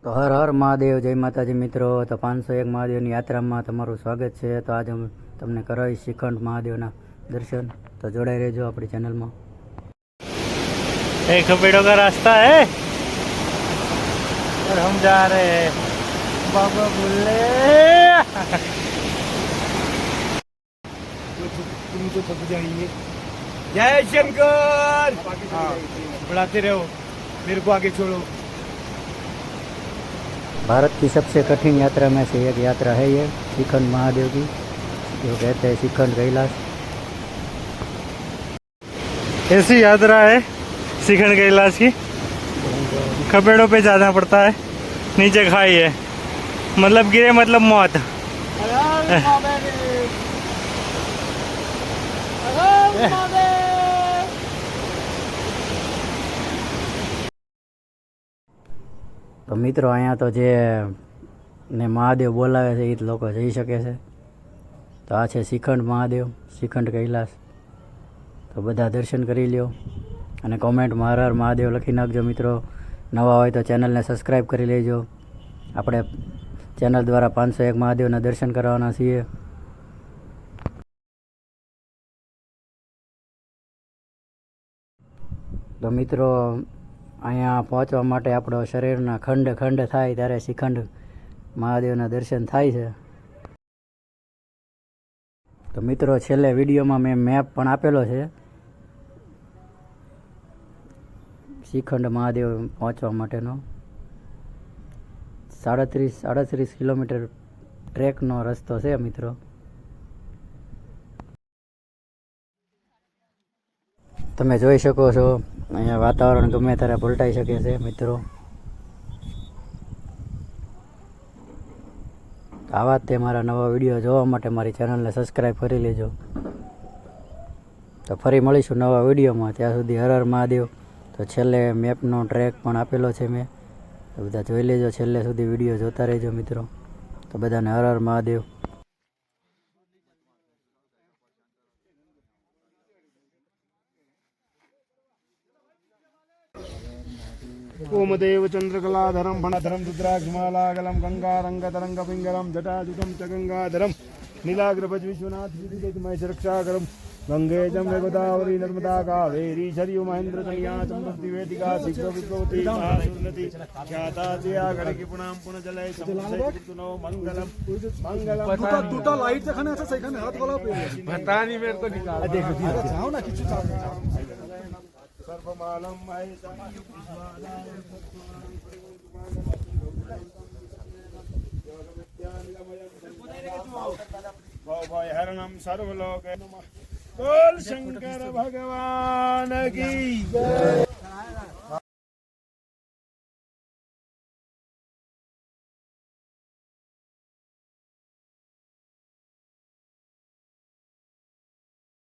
તો હર હર મહાદેવ, જય માતાજી મિત્રો। તો 501 મહાદેવની યાત્રામાં તમારું સ્વાગત છે। તો આજે હું તમને કરાવીશ શ્રીખંડ મહાદેવના દર્શન। તો જોડાઈ રહેજો આપણી ચેનલમાં। एक पेड़ों का रास्ता है और हम जा रहे हैं बाबा बुल्ले। तुम तो थक जाएंगे। जय शंकर। हाँ, बढ़ाते रहो, मेरे को आगे छोड़ो। भारत की सबसे कठिन यात्रा में से एक यात्रा है ये श्रीखंड महादेव की, जो कहते हैं श्रीखंड कैलाश। ऐसी यात्रा है श्रीखंड कैलाश की। खपेड़ों पे जाना पड़ता है, नीचे खाई है, मतलब गिरे मतलब मौत। તો મિત્રો અહીંયા તો જે ને મહાદેવ બોલાવે છે એ જ લોકો જઈ શકે છે। તો આ છે શ્રીખંડ મહાદેવ, શ્રીખંડ કૈલાસ। તો બધા દર્શન કરી લ્યો અને કોમેન્ટમાં હર હર મહાદેવ લખી નાખજો મિત્રો। નવા હોય તો ચેનલને સબસ્ક્રાઈબ કરી લેજો। આપણે ચેનલ દ્વારા 501 મહાદેવના દર્શન કરવાના છીએ। તો મિત્રો અહીંયા પહોંચવા માટે આપણો શરીરના ખંડ ખંડ થાય ત્યારે શ્રીખંડ મહાદેવના દર્શન થાય છે। તો મિત્રો છેલ્લે વિડીયોમાં મેં મેપ પણ આપેલો છે શ્રીખંડ મહાદેવ પહોંચવા માટેનો। 37 કિલોમીટર ટ્રેકનો રસ્તો છે મિત્રો। તમે જોઈ શકો છો અહીંયા વાતાવરણ ગમે ત્યારે પલટાઈ શકે છે મિત્રો। આવા જ તે મારા નવા વિડીયો જોવા માટે મારી ચેનલને સબસ્ક્રાઈબ કરી લેજો। તો ફરી મળીશું નવા વિડીયોમાં, ત્યાં સુધી હર હર મહાદેવ। તો છેલ્લે મેપનો ટ્રેક પણ આપેલો છે મેં, તો બધા જોઈ લેજો, છેલ્લે સુધી વિડીયો જોતા રહેજો મિત્રો। તો બધાને હર હર મહાદેવ। ओमदेव चंद्रकलाधरम फणधरम रुद्राक्षमालागलम गंगारंगतरंग पिंगलम जटाजुटम च गंगाधरम नीलाग्रभज विश्वनाथ विदितमय सुरक्षाकरम गंगे जमुने गोदावरी नर्मदा कावेरी सरयू महेंद्र तनया चंद्रवती वेदिका शीघ्र विद्वती महासुरनती ख्याता जया गणकी पुणाम पुनजलय समुद्रनो मंगलम मंगलम। दूटा लाइट दिखाने अच्छा सही खाने हाथ वाला पे पता नहीं मेरे को निकाल देखो जाओ ना किसी सर्वमालम हरणम सर्वलोक नमः। बोल शंकर भगवान की जय।